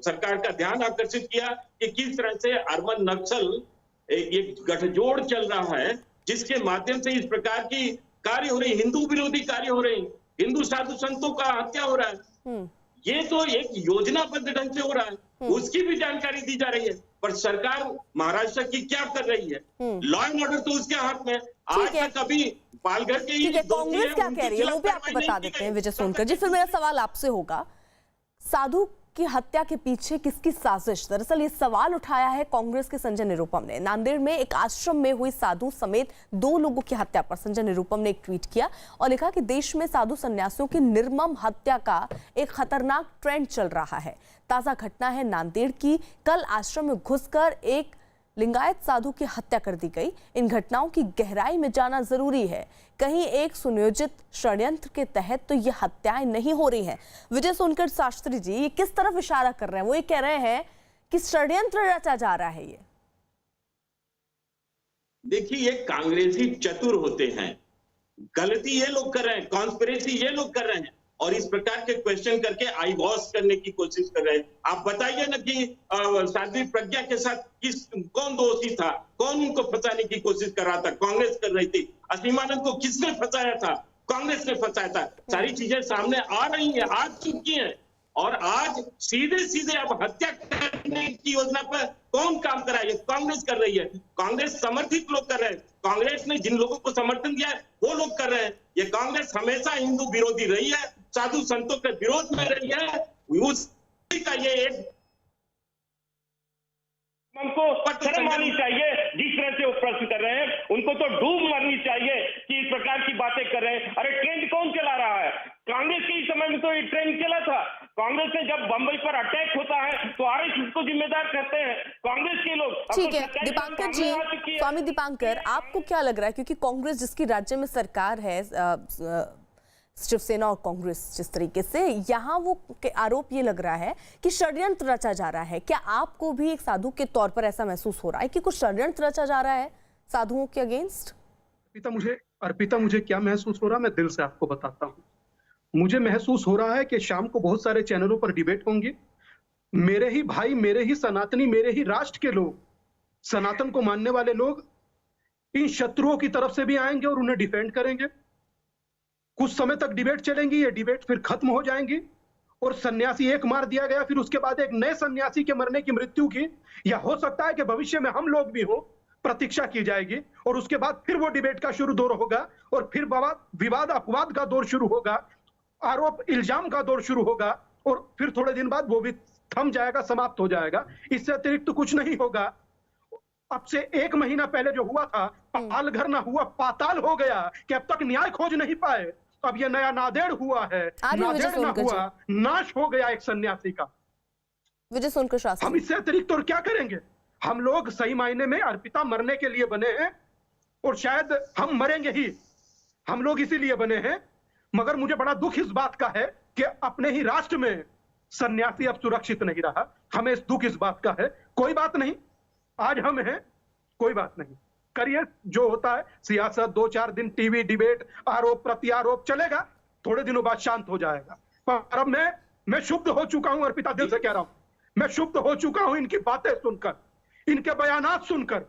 सरकार का ध्यान आकर्षित किया कि किस तरह से अर्बन नक्सल एक गठजोड़ चल रहा है, जिसके माध्यम से इस प्रकार की कार्य हो रही, हिंदू विरोधी कार्य हो रही, हिंदू साधु संतों का हत्या हो रहा है। ये तो एक योजनाबद्ध ढंग से हो रहा है, उसकी भी जानकारी दी जा रही है, पर सरकार महाराष्ट्र की क्या कर रही है? लॉ एंड ऑर्डर तो उसके हाथ में। आज तक अभी पालघर के ही कांग्रेस क्या कह रही है वो भी आपको बता देते हैं विजय सोनकर जी। फिर मेरा सवाल आपसे होगा, साधु की हत्या के पीछे किसकी साजिश? दरअसल ये सवाल उठाया है कांग्रेस के संजय निरुपम ने। नांदेड़ में एक आश्रम में हुई साधु समेत 2 लोगों की हत्या पर संजय निरुपम ने एक ट्वीट किया और लिखा कि देश में साधु सन्यासियों की निर्मम हत्या का एक खतरनाक ट्रेंड चल रहा है। ताजा घटना है नांदेड़ की। कल आश्रम में घुसकर एक लिंगायत साधु की हत्या कर दी गई। इन घटनाओं की गहराई में जाना जरूरी है, कहीं एक सुनियोजित षड्यंत्र के तहत तो ये हत्याएं नहीं हो रही हैं। विजय सोनकर शास्त्री जी, ये किस तरफ इशारा कर रहे हैं? वो ये कह रहे हैं कि षड्यंत्र रचा जा रहा है। ये देखिए, ये कांग्रेसी चतुर होते हैं, गलती ये लोग कर रहे हैं, कॉन्स्पिरेसी ये लोग कर रहे हैं और इस प्रकार के क्वेश्चन करके आई वॉश करने की कोशिश कर रहे हैं। आप बताइए ना कि साध्वी प्रज्ञा के साथ कौन दोषी था, कौन उनको फंसाने की कोशिश कर रहा था? कांग्रेस कर रही थी। असीमानंद को किसने फंसाया था? कांग्रेस ने फंसाया था। सारी चीजें सामने आ रही हैं, आ चुकी हैं और आज सीधे सीधे अब हत्या करने की योजना पर कौन काम कर रहा है? ये कांग्रेस कर रही है, कांग्रेस समर्थित लोग कर रहे हैं। कांग्रेस ने जिन लोगों को समर्थन दिया है वो लोग कर रहे हैं। ये कांग्रेस हमेशा हिंदू विरोधी रही है, साधु संतों के विरोध में रही है। उसी का ये एक उनको शर्म आनी चाहिए जिस तरह से वो प्रश्न कर रहे हैं, उनको तो डूब मरनी चाहिए कि इस प्रकार की बातें कर रहे हैं। अरे ट्रेंड कौन चला रहा है? कांग्रेस के ही समय में तो ये ट्रेंड चला था। कांग्रेस ने जब बंबई पर अटैक होता है तो आरएसएस को जिम्मेदार करते हैं कांग्रेस के लोग। ठीक है दीपांकर जी, स्वामी दीपांकर, आपको क्या लग रहा है, क्योंकि कांग्रेस जिसकी राज्य में सरकार है, शिवसेना और कांग्रेस, जिस तरीके से यहाँ वो आरोप ये लग रहा है कि षड्यंत्र रचा जा रहा है, क्या आपको भी एक साधु के तौर पर ऐसा महसूस हो रहा है कि कुछ षड्यंत्र रचा जा रहा है साधुओं के अगेंस्ट? अर्पिता, मुझे क्या महसूस हो रहा है मैं दिल से आपको बताता हूँ। मुझे महसूस हो रहा है कि शाम को बहुत सारे चैनलों पर डिबेट होंगे। मेरे ही भाई, मेरे ही सनातनी, मेरे ही राष्ट्र के लोग, सनातन को मानने वाले लोग इन शत्रुओं की तरफ से भी आएंगे और उन्हें डिफेंड करेंगे। कुछ समय तक डिबेट चलेंगी, ये डिबेट फिर खत्म हो जाएंगी और सन्यासी एक मार दिया गया, फिर उसके बाद एक नए सन्यासी के मरने की, मृत्यु की, या हो सकता है कि भविष्य में हम लोग भी हो, प्रतीक्षा की जाएगी और उसके बाद फिर वो डिबेट का शुरू दौर होगा और फिर विवाद अपवाद का दौर शुरू होगा, आरोप इल्जाम का दौर शुरू होगा और फिर थोड़े दिन बाद वो भी थम जाएगा, समाप्त हो जाएगा। इससे अतिरिक्त तो कुछ नहीं होगा। अब से 1 महीना पहले जो हुआ था, पालघर ना हुआ पाताल हो गया कि अब तक न्याय खोज नहीं पाए। अब ये नया नांदेड़ हुआ है, नांदेड़ ना हुआ, नाश हो गया एक सन्यासी का। विजय सोनकर शास्त्री, हम इससे अतिरिक्त और क्या करेंगे? हम लोग सही मायने में अर्पिता मरने के लिए बने हैं और शायद हम मरेंगे ही, हम लोग इसीलिए बने हैं। मगर मुझे बड़ा दुख इस बात का है कि अपने ही राष्ट्र में सन्यासी अब सुरक्षित नहीं रहा। हमें इस दुख इस बात का है। कोई बात नहीं, आज हम हैं, कोई बात नहीं, करिए जो होता है सियासत। 2-4 दिन टीवी डिबेट, आरोप प्रत्यारोप चलेगा, थोड़े दिनों बाद शांत हो जाएगा। पर अब मैं क्षुब्ध हो चुका हूं, अर्पिता, दिल से कह रहा हूं, मैं क्षुब्ध हो चुका हूं इनकी बातें सुनकर, इनके बयानात सुनकर।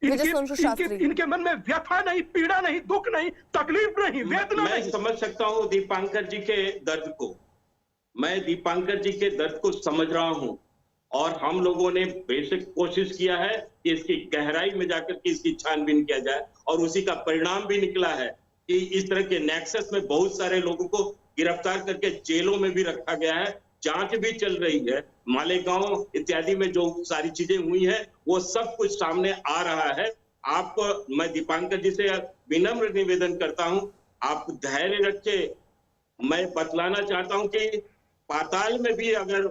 इनके मन में व्यथा नहीं, पीड़ा नहीं, दुख नहीं, तकलीफ नहीं, वेदना मैं नहीं। समझ सकता हूँ दीपांकर जी के दर्द को, मैं दीपांकर जी के दर्द को समझ रहा हूँ, और हम लोगों ने बेसिक कोशिश किया है कि इसकी गहराई में जाकर के इसकी छानबीन किया जाए, और उसी का परिणाम भी निकला है कि इस तरह के नेक्सस में बहुत सारे लोगों को गिरफ्तार करके जेलों में भी रखा गया है, जांच भी चल रही है। मालेगांव इत्यादि में जो सारी चीजें हुई हैं वो सब कुछ सामने आ रहा है। मैं दीपांकर जी से विनम्र निवेदन करता हूं, आप धैर्य रखे। मैं बतलाना चाहता हूं कि पाताल में भी अगर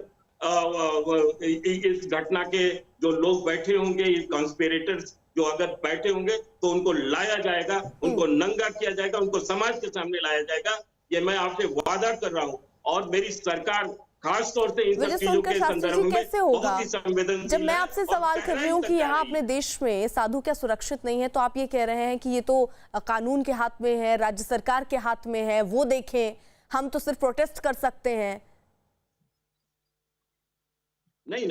इस घटना के जो लोग बैठे होंगे, ये कॉन्स्पिरेटर्स जो अगर बैठे होंगे, तो उनको लाया जाएगा, उनको नंगा किया जाएगा, उनको समाज के सामने लाया जाएगा। ये मैं आपसे वादा कर रहा हूं, और मेरी सरकार खास तौर से इन सब चीजों के संदर्भ में बहुत ही संवेदनशील। जब मैं आपसे सवाल कर रही हूँ कि यहाँ अपने देश में साधु क्या सुरक्षित नहीं है, तो आप ये कह रहे हैं कि ये तो कानून के हाथ में है, राज्य सरकार के हाथ में है, वो देखें, हम तो सिर्फ प्रोटेस्ट कर सकते हैं। नहीं,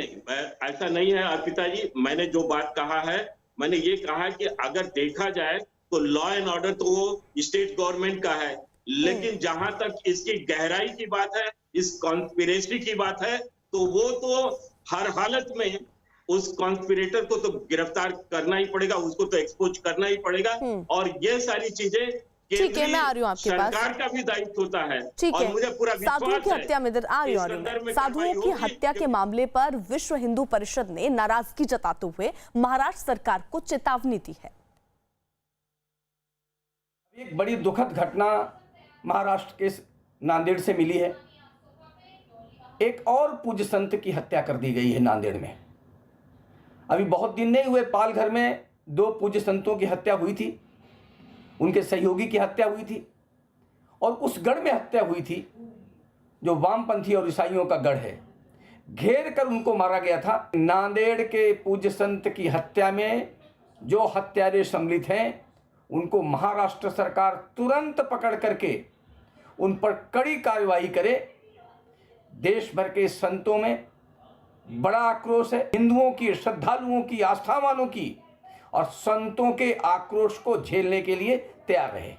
ऐसा नहीं है अर्पिता जी। मैंने जो बात कहा है, मैंने ये कहा कि अगर देखा जाए तो लॉ एंड ऑर्डर तो वो स्टेट गवर्नमेंट का है, लेकिन जहां तक इसकी गहराई की बात है, इस कॉन्स्पिरेसी की बात है, तो वो तो हर हालत में उस कॉन्स्पिरेटर को तो गिरफ्तार करना ही पड़ेगा, उसको तो एक्सपोज करना ही पड़ेगा। और ये सारी चीजें ठीक है, मैं आ रही हूँ आपके पास। सरकार का भी दायित्व होता है। ठीक और है, मुझे पूरा साधुओं की हत्या में आ रही हूँ। साधुओं की हत्या के मामले पर विश्व हिंदू परिषद ने नाराजगी जताते हुए महाराष्ट्र सरकार को चेतावनी दी है। एक बड़ी दुखद घटना महाराष्ट्र के नांदेड़ से मिली है। एक और पूज्य संत की हत्या कर दी गई है नांदेड़ में। अभी बहुत दिन नहीं हुए, पालघर में 2 पूज्य संतों की हत्या हुई थी, उनके सहयोगी की हत्या हुई थी, और उस गढ़ में हत्या हुई थी जो वामपंथी और ईसाइयों का गढ़ है। घेर कर उनको मारा गया था। नांदेड़ के पूज्य संत की हत्या में जो हत्यारे सम्मिलित हैं, उनको महाराष्ट्र सरकार तुरंत पकड़ करके उन पर कड़ी कार्रवाई करे। देश भर के संतों में बड़ा आक्रोश है, हिंदुओं की, श्रद्धालुओं की, आस्थावानों की, और संतों के आक्रोश को झेलने के लिए तैयार रहे।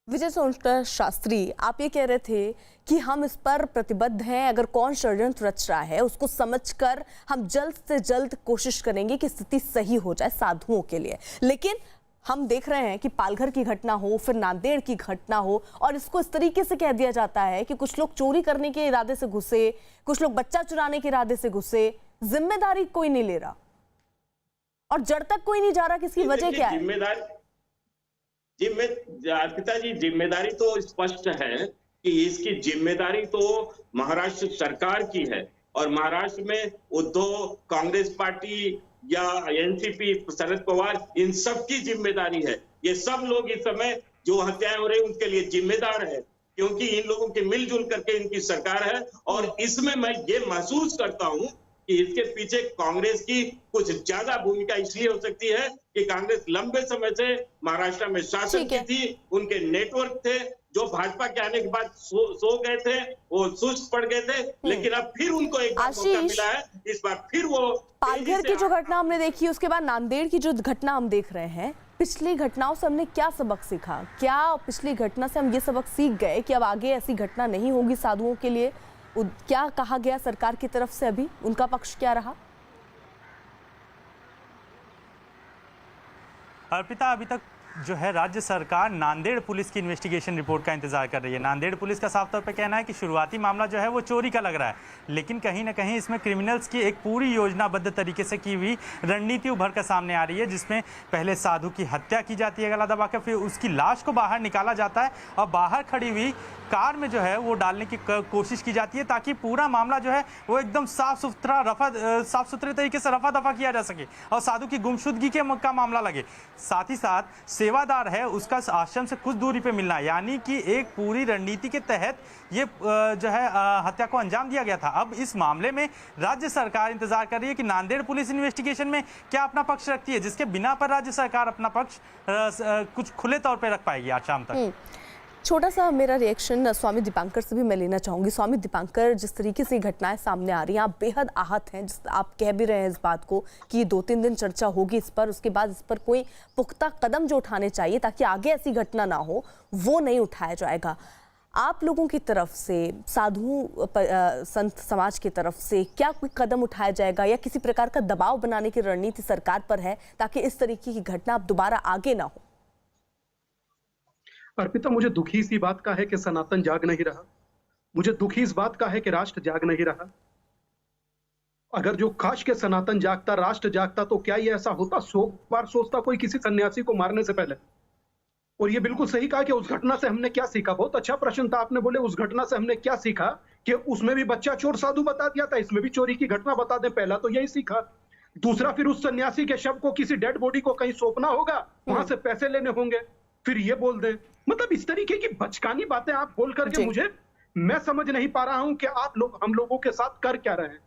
विजय सोनकर शास्त्री, आप ये कह रहे थे कि हम इस पर प्रतिबद्ध हैं, अगर कौन षड्यंत्र रच रहा है उसको समझकर हम जल्द से जल्द कोशिश करेंगे कि स्थिति सही हो जाए साधुओं के लिए। लेकिन हम देख रहे हैं कि पालघर की घटना हो, फिर नांदेड़ की घटना हो, और इसको इस तरीके से कह दिया जाता है कि कुछ लोग चोरी करने के इरादे से घुसे, कुछ लोग बच्चा चुराने के इरादे से घुसे, जिम्मेदारी कोई नहीं ले रहा और जड़ तक कोई नहीं जा रहा। किसकी वजह क्या है? पिताजी, जिम्मेदारी तो स्पष्ट है कि इसकी जिम्मेदारी तो महाराष्ट्र सरकार की है, और महाराष्ट्र में उद्धव, कांग्रेस पार्टी या एनसीपी, शरद पवार, इन सब की जिम्मेदारी है। ये सब लोग इस समय जो हत्याएं हो रही है उनके लिए जिम्मेदार है, क्योंकि इन लोगों की मिलजुल करके इनकी सरकार है। और इसमें मैं ये महसूस करता हूं कि इसके पीछे कांग्रेस की कुछ ज्यादा भूमिका इसलिए हो सकती है कि कांग्रेस लंबे समय से महाराष्ट्र में शासन की थी, उनके नेटवर्क थे जो भाजपा के आने के बाद सो गए थे, वो सुस्त पड़ गए थे, लेकिन अब फिर उनको एक बार मौका मिला है, इस बार फिर वो। पालघर की जो घटना हमने देखी, उसके बाद नांदेड़ की जो घटना हम देख रहे हैं, पिछली घटनाओं से हमने क्या सबक सीखा? क्या पिछली घटना से हम ये सबक सीख गए कि अब आगे ऐसी घटना नहीं होगी साधुओं के लिए? क्या कहा गया सरकार की तरफ से? अभी उनका पक्ष क्या रहा? अर्पिता, अभी तक जो है राज्य सरकार नांदेड़ पुलिस की इन्वेस्टिगेशन रिपोर्ट का इंतजार कर रही है। नांदेड़ पुलिस का साफ तौर पे कहना है कि शुरुआती मामला जो है वो चोरी का लग रहा है, लेकिन कहीं ना कहीं इसमें क्रिमिनल्स की एक पूरी योजनाबद्ध तरीके से की हुई रणनीति उभर कर सामने आ रही है, जिसमें पहले साधु की हत्या की जाती है गला दबाकर, फिर उसकी लाश को बाहर निकाला जाता है और बाहर खड़ी हुई कार में जो है वो डालने की कोशिश की जाती है, ताकि पूरा मामला जो है वो एकदम साफ सुथरे तरीके से रफा दफा किया जा सके और साधु की गुमशुदगी का मामला लगे। साथ ही साथ सेवादार है उसका आश्रम से कुछ दूरी पे मिलना, यानी कि एक पूरी रणनीति के तहत ये जो है हत्या को अंजाम दिया गया था। अब इस मामले में राज्य सरकार इंतजार कर रही है कि नांदेड़ पुलिस इन्वेस्टिगेशन में क्या अपना पक्ष रखती है, जिसके बिना पर राज्य सरकार अपना पक्ष कुछ खुले तौर पे रख पाएगी आज शाम तक। छोटा सा मेरा रिएक्शन स्वामी दीपांकर से भी मैं लेना चाहूंगी। स्वामी दीपांकर, जिस तरीके से घटनाएं सामने आ रही हैं, आप बेहद आहत हैं। आप कह भी रहे हैं इस बात को कि 2-3 दिन चर्चा होगी इस पर, उसके बाद इस पर कोई पुख्ता कदम जो उठाने चाहिए ताकि आगे ऐसी घटना ना हो वो नहीं उठाया जाएगा। आप लोगों की तरफ से, साधुओं संत समाज की तरफ से क्या कोई कदम उठाया जाएगा या किसी प्रकार का दबाव बनाने की रणनीति सरकार पर है ताकि इस तरीके की घटना अब दोबारा आगे ना हो? अर्पिता, मुझे दुखी इसी बात का है कि सनातन जाग नहीं रहा। मुझे दुखी इस बात का है कि राष्ट्र जाग नहीं रहा। अगर जो काश के सनातन जागता, राष्ट्र जागता, तो क्या ये ऐसा होता? 100 बार सोचता कोई किसी सन्यासी को मारने से पहले। और ये बिल्कुल सही कहा कि उस घटना से हमने क्या सीखा। बहुत अच्छा प्रश्न था आपने, बोले उस घटना से हमने क्या सीखा कि उसमें भी बच्चा चोर साधु बता दिया था, इसमें भी चोरी की घटना बता दें। पहला तो यही सीखा। दूसरा, फिर उस सन्यासी के शव को किसी डेड बॉडी को कहीं सौंपना होगा, वहां से पैसे लेने होंगे, फिर ये बोल दे। मतलब इस तरीके की बचकानी बातें आप बोल करके मैं समझ नहीं पा रहा हूं कि आप लोग हम लोगों के साथ कर क्या रहे हैं।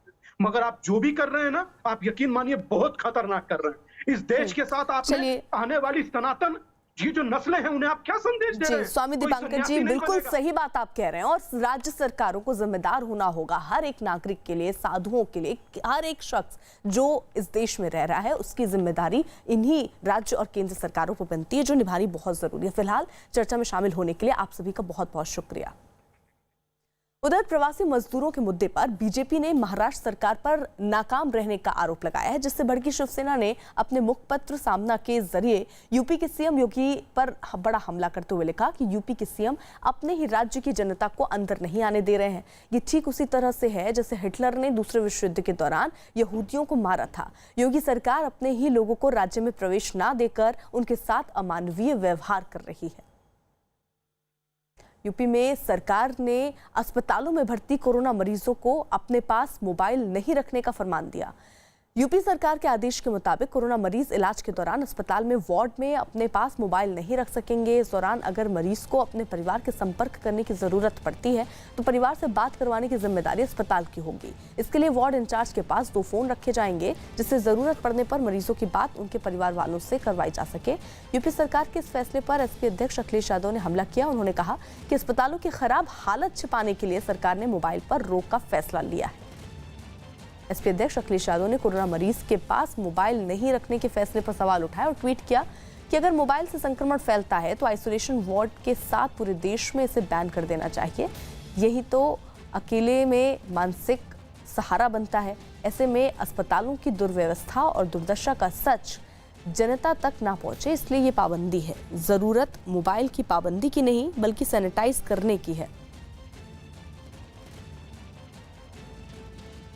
मगर आप जो भी कर रहे हैं ना, आप यकीन मानिए बहुत खतरनाक कर रहे हैं। इस देश के साथ आपने आने वाली सनातन ये जो नस्लें हैं उन्हें आप क्या संदेश दे रहे हैं? स्वामी दीपांकर जी, बिल्कुल सही बात आप कह रहे हैं। और राज्य सरकारों को जिम्मेदार होना होगा हर एक नागरिक के लिए, साधुओं के लिए, हर एक शख्स जो इस देश में रह रहा है उसकी जिम्मेदारी इन्हीं राज्य और केंद्र सरकारों पर बनती है, जो निभानी बहुत जरूरी है। फिलहाल चर्चा में शामिल होने के लिए आप सभी का बहुत बहुत शुक्रिया। उधर प्रवासी मजदूरों के मुद्दे पर बीजेपी ने महाराष्ट्र सरकार पर नाकाम रहने का आरोप लगाया है, जिससे भड़की शिवसेना ने अपने मुखपत्र सामना के जरिए यूपी के सीएम योगी पर बड़ा हमला करते हुए लिखा कि यूपी के सीएम अपने ही राज्य की जनता को अंदर नहीं आने दे रहे हैं। ये ठीक उसी तरह से है जैसे हिटलर ने दूसरे विश्व युद्ध के दौरान यहूदियों को मारा था। योगी सरकार अपने ही लोगों को राज्य में प्रवेश न देकर उनके साथ अमानवीय व्यवहार कर रही है। यूपी में सरकार ने अस्पतालों में भर्ती कोरोना मरीजों को अपने पास मोबाइल नहीं रखने का फरमान दिया। यूपी सरकार के आदेश के मुताबिक कोरोना मरीज इलाज के दौरान अस्पताल में वार्ड में अपने पास मोबाइल नहीं रख सकेंगे। इस दौरान अगर मरीज को अपने परिवार के संपर्क करने की जरूरत पड़ती है तो परिवार से बात करवाने की जिम्मेदारी अस्पताल की होगी। इसके लिए वार्ड इंचार्ज के पास 2 फोन रखे जाएंगे, जिससे जरूरत पड़ने पर मरीजों की बात उनके परिवार वालों से करवाई जा सके। यूपी सरकार के इस फैसले पर एसपी अध्यक्ष अखिलेश यादव ने हमला किया। उन्होंने कहा कि अस्पतालों की खराब हालत छिपाने के लिए सरकार ने मोबाइल पर रोक का फैसला लिया है। एसपी अध्यक्ष अखिलेश यादव ने कोरोना मरीज के पास मोबाइल नहीं रखने के फैसले पर सवाल उठाया और ट्वीट किया कि अगर मोबाइल से संक्रमण फैलता है तो आइसोलेशन वार्ड के साथ पूरे देश में इसे बैन कर देना चाहिए। यही तो अकेले में मानसिक सहारा बनता है। ऐसे में अस्पतालों की दुर्व्यवस्था और दुर्दशा का सच जनता तक ना पहुंचे, इसलिए ये पाबंदी है। जरूरत मोबाइल की पाबंदी की नहीं बल्कि सैनिटाइज करने की है।